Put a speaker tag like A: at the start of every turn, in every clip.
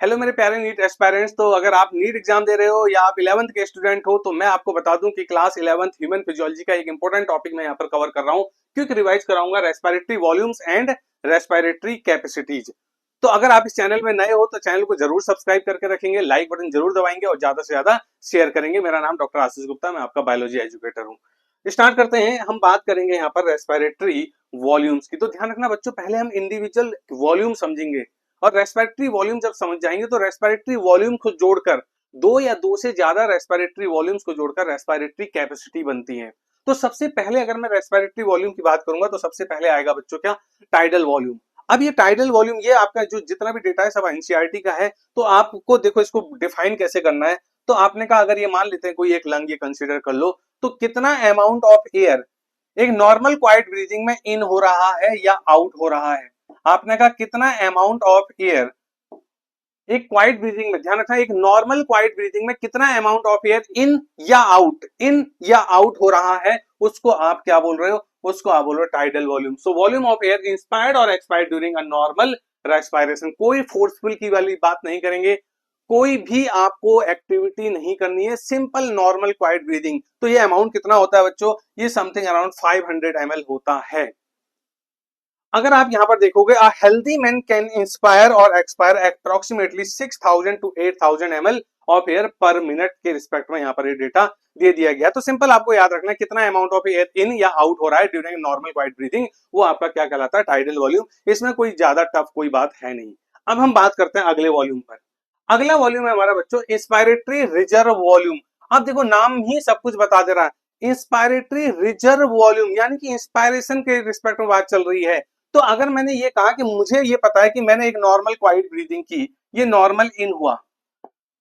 A: Hello मेरे प्यारे NEET aspirants. तो अगर आप नीट एग्जाम दे रहे हो या आप 11th के स्टूडेंट हो तो मैं आपको बता दूं कि क्लास 11th ह्यूमन फिजियोलॉजी का एक इंपॉर्टेंट टॉपिक मैं यहाँ पर कवर कर रहा हूँ। क्विक रिवाइज कराऊंगा respiratory volumes and respiratory capacities. तो अगर आप इस चैनल में नए हो तो चैनल को जरूर सब्सक्राइब करके रखेंगे, लाइक बटन जरूर दबाएंगे और ज्यादा से ज्यादा शेयर करेंगे। मेरा नाम डॉक्टर आशीष गुप्ता, मैं आपका बायोलॉजी एजुकेटर हूँ। स्टार्ट करते हैं। हम बात करेंगे यहाँ पर रेस्पिरेटरी वॉल्यूम्स की। तो ध्यान रखना बच्चों, पहले हम इंडिविजुअल वॉल्यूम समझेंगे और रेस्पिरेटरी वॉल्यूम जब समझ जाएंगे तो रेस्पिरेटरी वॉल्यूम को जोड़कर दो या दो से ज्यादा रेस्पिरेटरी वॉल्यूम्स को जोड़कर रेस्पिरेटरी कैपेसिटी बनती है। तो सबसे पहले अगर मैं रेस्पिरेटरी वॉल्यूम की बात करूंगा तो सबसे पहले आएगा बच्चों क्या, टाइडल वॉल्यूम। अब ये टाइडल वॉल्यूम, ये आपका जो जितना भी डेटा है सब एनसीईआरटी का है। तो आपको देखो इसको डिफाइन कैसे करना है। तो आपने कहा अगर ये मान लेते हैं कोई एक लंग ये कंसीडर कर लो, तो कितना अमाउंट ऑफ एयर एक नॉर्मल क्वाइट ब्रीथिंग में इन हो रहा है या आउट हो रहा है। आपने कहा कितना अमाउंट ऑफ एयर एक क्वाइट ब्रीथिंग में, ध्यान रखना एक नॉर्मल क्वाइट ब्रीथिंग में कितना अमाउंट ऑफ एयर इन या आउट हो रहा है, उसको आप क्या बोल रहे हो, उसको आप बोल रहे हो tidal volume. So volume of air inspired और expired during a normal respiration. कोई फोर्सफुल की वाली बात नहीं करेंगे, कोई भी आपको एक्टिविटी नहीं करनी है, सिंपल नॉर्मल क्वाइट ब्रीथिंग। तो ये अमाउंट कितना होता है बच्चों, ये समथिंग अराउंड 500 ml होता है। अगर आप यहां पर देखोगे, a healthy man can inspire और expire approximately 6000 to 8000 ml of air per minute के रिस्पेक्ट में यहाँ पर ये डेटा दे दिया गया। तो सिंपल आपको याद रखना है कितना अमाउंट ऑफ एयर इन या आउट हो रहा है ड्यूरिंग नॉर्मल क्वाइट ब्रीथिंग, वो आपका क्या कहलाता है, टाइडल वॉल्यूम। इसमें कोई ज्यादा टफ कोई बात है नहीं। अब हम बात करते हैं अगले वॉल्यूम पर। अगला वॉल्यूम है हमारा बच्चों इंस्पायरेटरी रिजर्व वॉल्यूम। अब देखो नाम ही सब कुछ बता दे रहा है, इंस्पायरेटरी रिजर्व वॉल्यूम, यानी कि इंस्पायरेशन के रिस्पेक्ट में बात चल रही है। तो अगर मैंने ये कहा कि मुझे ये पता है कि मैंने एक नॉर्मल क्वाइट ब्रीथिंग की, ये नॉर्मल इन हुआ,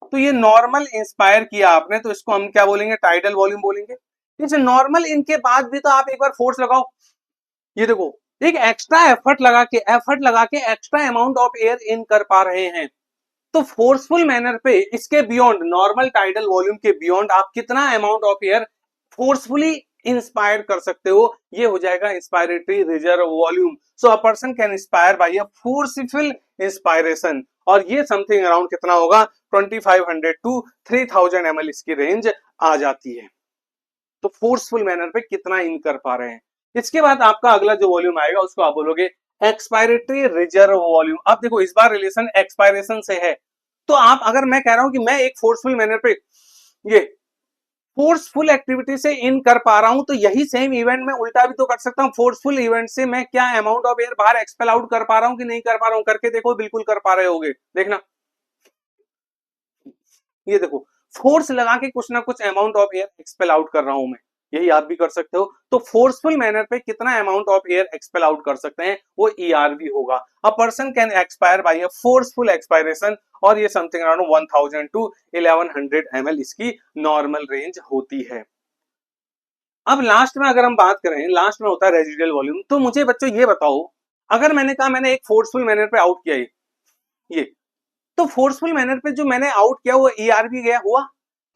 A: तो ये नॉर्मल इंस्पायर किया आपने, तो इसको हम क्या बोलेंगे, टाइडल वॉल्यूम बोलेंगे। इस नॉर्मल इन के बाद भी तो आप एक बार फोर्स लगाओ, ये देखो एक एक्स्ट्रा एफर्ट लगा के extra amount of air in कर पा रहे हैं। तो फोर्सफुल मैनर पे इसके बियॉन्ड, नॉर्मल टाइडल वॉल्यूम के बियॉन्ड आप कितना amount of air forcefully inspire कर सकते हो, ये हो जाएगा inspiratory reserve volume. So a person can inspire by a forceful inspiration, और ये समथिंग अराउंड कितना होगा, 2500 टू 3000 ml इसकी रेंज आ जाती है। तो फोर्सफुल मैनर पे कितना इन कर पा रहे हैं। इसके बाद आपका अगला जो वॉल्यूम आएगा उसको आप बोलोगे एक्सपायरेटरी रिजर्व वॉल्यूम। अब देखो इस बार रिलेशन एक्सपायरेशन से है। तो आप, अगर मैं कह रहा हूं कि मैं एक फोर्सफुल मैनर पे ये फोर्सफुल एक्टिविटी से इन कर पा रहा हूं, तो यही सेम इवेंट में उल्टा भी तो कर सकता हूं। फोर्सफुल इवेंट से मैं क्या अमाउंट ऑफ एयर बाहर एक्सपेल आउट कर पा रहा हूं कि नहीं कर पा रहा हूं, करके देखो, बिल्कुल कर पा रहे होगे। देखना ये देखो, फोर्स लगा के कुछ ना कुछ amount of air expel out कर रहा हूं मैं, यही आप भी कर सकते हो। तो फोर्सफुल मैनर पे कितना amount of air expel out कर सकते हैं, वो ईआरवी होगा। A person can expire by a forceful expiration, और ये समथिंग अराउंड 1000 टू 1100 ml इसकी नॉर्मल रेंज होती है। अब लास्ट में अगर हम बात करें, लास्ट में होता है रेजिडुअल वॉल्यूम। तो मुझे बच्चों ये बताओ, अगर मैंने कहा मैंने एक फोर्सफुल मैनर पे आउट किया ये, तो फोर्सफुल मैनर पे जो मैंने आउट किया वो ईआरवी गया हुआ।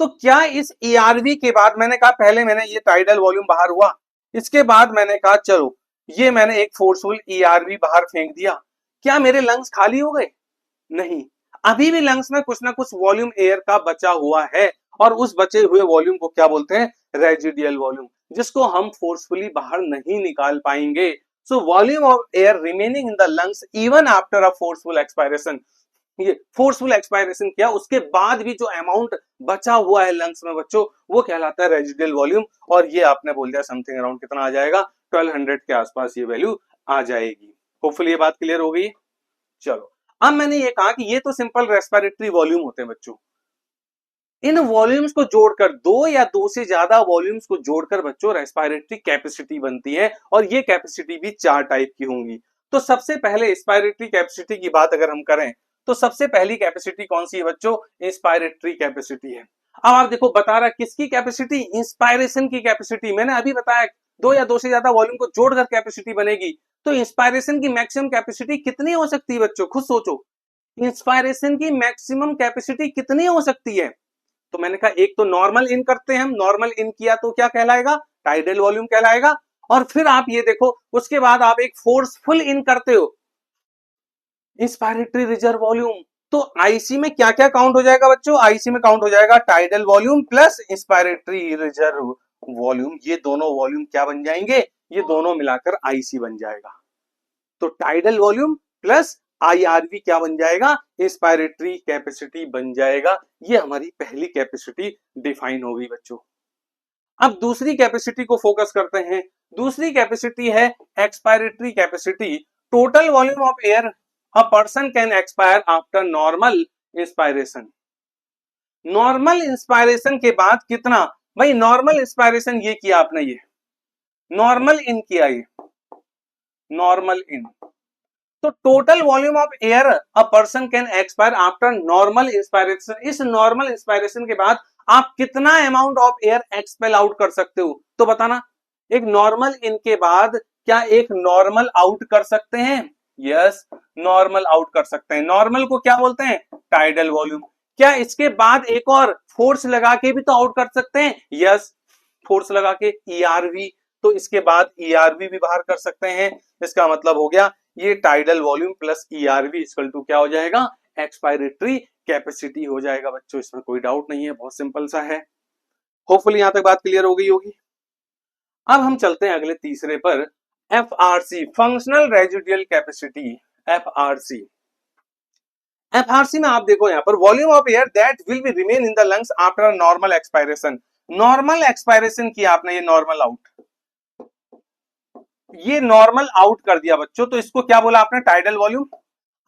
A: तो क्या इस ईआरवी के बाद, मैंने कहा पहले मैंने ये टाइडल वॉल्यूम बाहर हुआ, इसके बाद मैंने कहा चलो ये मैंने एक फोर्सफुल ईआरवी बाहर फेंक दिया, क्या मेरे लंग्स खाली हो गए? नहीं, अभी भी लंग्स में कुछ ना कुछ वॉल्यूम एयर का बचा हुआ है, और उस बचे हुए वॉल्यूम को क्या बोलते हैं, रेजिडियल वॉल्यूम, जिसको हम फोर्सफुली बाहर नहीं निकाल पाएंगे। सो volume of air remaining in the lungs even after a forceful expiration, ये फोर्सफुल एक्सपायरेशन किया उसके बाद भी जो अमाउंट बचा हुआ है लंग्स में बच्चों, वो कहलाता है रेजिडियल वॉल्यूम। और ये आपने बोल दिया समथिंग अराउंड कितना आ जाएगा, 1200 के आसपास ये वैल्यू आ जाएगी। होपफुली ये बात क्लियर हो गई। चलो, अब मैंने ये कहा कि ये तो सिंपल रेस्पिरेटरी वॉल्यूम होते हैं बच्चों। इन वॉल्यूम्स को जोड़कर, दो या दो से ज्यादा वॉल्यूम्स को जोड़कर बच्चों रेस्पिरेटरी कैपेसिटी बनती है, और ये कैपेसिटी भी चार टाइप की होंगी। तो सबसे पहले इंस्पायरेटरी कैपेसिटी की बात अगर हम करें, तो सबसे पहली कैपेसिटी कौन सी है बच्चों, इंस्पायरेटरी कैपेसिटी है। अब आप देखो बता रहा किसकी कैपेसिटी, इंस्पायरेशन की कैपेसिटी। मैंने अभी बताया दो या दो से ज्यादा वॉल्यूम को जोड़कर कैपेसिटी बनेगी। तो इंस्पायरेशन की मैक्सिमम कैपेसिटी कितनी हो सकती है बच्चों, खुद सोचो, इंस्पायरेशन की मैक्सिमम कैपेसिटी कितनी हो सकती है। तो मैंने कहा एक तो नॉर्मल इन करते हैं हम, नॉर्मल इन किया तो क्या कहलाएगा, टाइडल वॉल्यूम कहलाएगा। और फिर आप ये देखो उसके बाद आप एक फोर्सफुल इन करते हो, इंस्पायरेटरी रिजर्व वॉल्यूम। तो आईसी में क्या क्या काउंट हो जाएगा बच्चों? आईसी में काउंट हो जाएगा tidal volume plus inspiratory reserve volume. ये दोनों वॉल्यूम क्या बन जाएंगे? ये दोनों मिलाकर आईसी बन जाएगा। तो टाइडल वॉल्यूम प्लस आईआरवी क्या बन जाएगा? इंस्पायरेटरी कैपेसिटी बन जाएगा। ये हमारी पहली कैपेसिटी डिफाइन हो गई बच्चों। अब दूसरी कैपेसिटी को फोकस करते हैं। दूसरी कैपेसिटी है expiratory capacity. Total volume of air a person can expire after normal inspiration. Normal inspiration के बाद कितना? भाई नॉर्मल इंस्पायरेशन ये किया आपने, ये नॉर्मल इन किया, ये नॉर्मल इन। तो total volume of air a person can expire after normal inspiration. इस नॉर्मल इंस्पायरेशन के बाद आप कितना amount of air expel out कर सकते हो? तो बताना। एक नॉर्मल इन के बाद क्या एक नॉर्मल आउट कर सकते हैं? यस, नॉर्मल आउट कर सकते हैं। नॉर्मल को क्या बोलते हैं? Tidal volume. क्या इसके बाद एक और फोर्स लगा के भी तो आउट कर सकते हैं? यस, फोर्स लगा के ईआरवी। तो इसके बाद ईआरवी भी बाहर कर सकते हैं। इसका मतलब हो गया ये tidal volume plus ERV equal to क्या हो जाएगा? एक्सपायरेटरी कैपेसिटी हो जाएगा बच्चों। इसमें कोई डाउट नहीं है, बहुत सिंपल सा है। होपफुली यहां तक बात क्लियर हो गई होगी। अब हम चलते हैं अगले तीसरे पर, FRC, functional residual capacity. FRC, FRC में आप देखो यहां पर volume of air that will be remain in the lungs after normal expiration. Normal expiration किया आपने, ये नॉर्मल आउट, ये नॉर्मल आउट कर दिया बच्चों, तो इसको क्या बोला आपने? Tidal volume.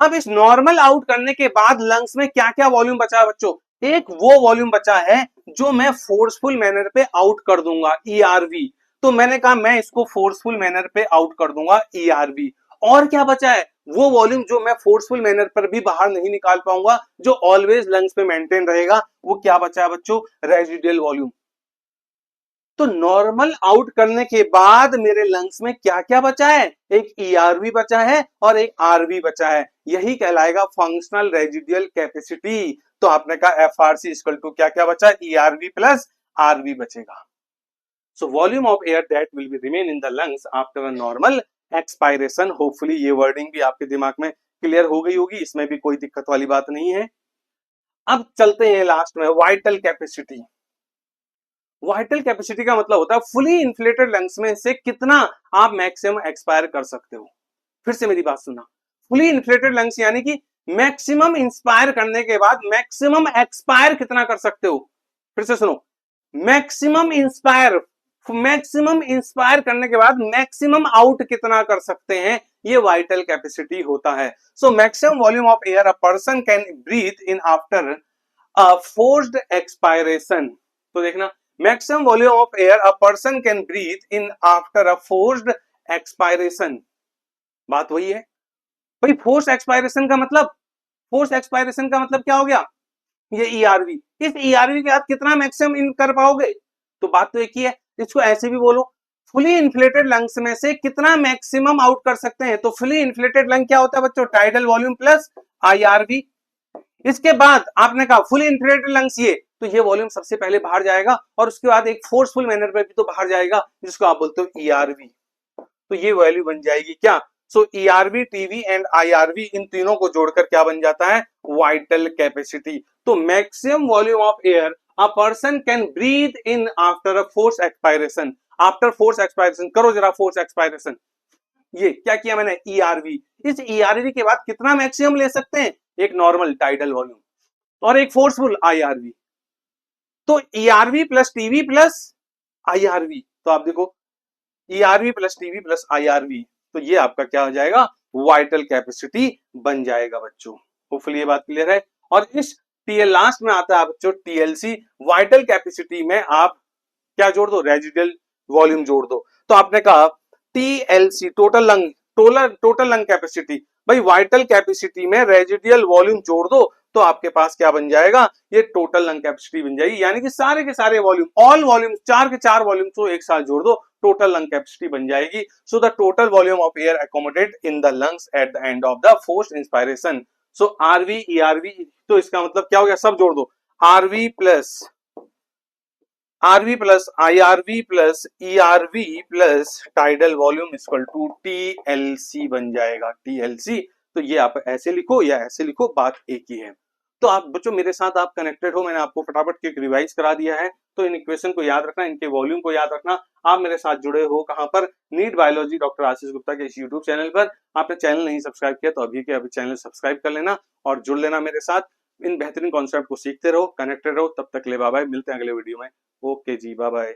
A: अब इस नॉर्मल आउट करने के बाद लंग्स में क्या क्या वॉल्यूम बचा है बच्चों? एक वो वॉल्यूम बचा है जो मैं फोर्सफुल मैनर पे आउट कर दूंगा, ईआरवी। तो मैंने कहा मैं इसको फोर्सफुल मैनर पे आउट कर दूंगा, ईआरवी। और क्या बचा है? वो वॉल्यूम जो मैं फोर्सफुल मैनर पर भी बाहर नहीं निकाल पाऊंगा, जो ऑलवेज लंग्स पे मेंटेन रहेगा, वो क्या बचा है बच्चों? Residual volume. तो नॉर्मल आउट करने के बाद मेरे लंग्स में क्या क्या बचा है? एक ईआरवी बचा है और एक आरवी बचा है। यही कहलाएगा फंक्शनल रेजिडुअल कैपेसिटी। तो आपने कहा एफआरसी इक्वल टू क्या क्या बचा? ईआरवी प्लस आरवी बचेगा। सो volume of air that will be remain in the lungs after a normal expiration. Hopefully ये वर्डिंग भी आपके दिमाग में क्लियर हो गई होगी, इसमें भी कोई दिक्कत वाली बात नहीं है। अब चलते हैं लास्ट में, वाइटल कैपेसिटी। वाइटल कैपेसिटी का मतलब होता है फुली इन्फ्लेटेड लंग्स में से कितना आप मैक्सिमम एक्सपायर कर सकते हो। फिर से मेरी बात सुनना, फुली इन्फ्लेटेड लंग्स यानी कि मैक्सिमम इंस्पायर करने के बाद मैक्सिमम एक्सपायर कितना कर सकते हो। फिर से सुनो, मैक्सिमम इंस्पायर, मैक्सिमम इंस्पायर करने के बाद मैक्सिमम आउट कितना कर सकते हैं, ये वाइटल कैपेसिटी होता है। So maximum volume of air a person can breathe in after a forced expiration. तो देखना, maximum volume of air a person can breathe in after a forced expiration। बात वही है भाई। फोर्स एक्सपायरेशन का मतलब, फोर्स एक्सपायरेशन का मतलब क्या हो गया? ये ईआरवी। इस ईआरवी के बाद कितना मैक्सिमम इन कर पाओगे? तो बात तो एक ही है। इसको ऐसे भी बोलो, फुली इन्फ्लेटेड लंग्स में से कितना मैक्सिमम आउट कर सकते हैं। तो फुली इन्फ्लेटेड लंग क्या होता है बच्चों? Tidal volume plus IRV. इसके बाद आपने कहा फुली इन्फ्लेटेड लंग्स, ये तो ये वॉल्यूम सबसे पहले बाहर जाएगा और उसके बाद एक फोर्सफुल मैनर पे भी तो बाहर जाएगा, जिसको आप बोलते हो ईआरवी। तो ये वैल्यू बन जाएगी क्या? So ERV, TV and IRV, इन तीनों को जोड़कर क्या बन जाता है? Vital capacity. तो maximum volume of air a person can breathe in after a force expiration. After force expiration, करो जरा फोर्स एक्सपायरेशन। ये क्या किया मैंने? ईआरवी। इस ईआरवी के बाद कितना मैक्सिमम ले सकते हैं? एक नॉर्मल टाइडल वॉल्यूम और एक फोर्सफुल आईआरवी। तो ERV plus TV plus IRV, तो आप देखो ERV plus TV plus IRV, तो ये आपका क्या हो जाएगा? वाइटल कैपेसिटी बन जाएगा बच्चों। होपफुली ये बात क्लियर है। और इस टीएल लास्ट में आता है बच्चों टीएलसी। वाइटल कैपेसिटी में आप क्या जोड़ दो? रेजिडुअल वॉल्यूम जोड़ दो। तो आपने कहा टीएलसी, टोटल लंग कैपेसिटी। भाई वाइटल कैपेसिटी में रेजिडुअल वॉल्यूम जोड़ दो तो आपके पास क्या बन जाएगा? ये टोटल लंग कैपेसिटी बन जाएगी। यानी कि सारे के सारे वॉल्यूम, ऑल वॉल्यूम, चार के चार वॉल्यूम को एक साथ जोड़ दो, टोटल लंग कैपेसिटी बन जाएगी। So the total volume of air accommodate in the lungs at the end of the forced inspiration. So RV ERV, तो इसका मतलब क्या हो गया? सब जोड़ दो, RV plus IRV plus ERV plus tidal volume equal to TLC बन जाएगा, टीएलसी। तो ये आप ऐसे लिखो या ऐसे लिखो, बात एक ही है। तो आप बच्चों मेरे साथ आप कनेक्टेड हो, मैंने आपको फटाफट क्विक रिवाइज करा दिया है। तो इन इक्वेशन को याद रखना, इनके वॉल्यूम को याद रखना। आप मेरे साथ जुड़े हो कहाँ पर? NEET biology doctor Ashish Gupta के इस यूट्यूब चैनल पर। आपने चैनल नहीं सब्सक्राइब किया तो अभी के अभी चैनल सब्सक्राइब कर लेना और जुड़ लेना मेरे साथ। इन बेहतरीन कॉन्सेप्ट को सीखते रहो, कनेक्टेड रहो। तब तक ले बाय बाय, मिलते हैं अगले वीडियो में। ओके जी, बाय बाय।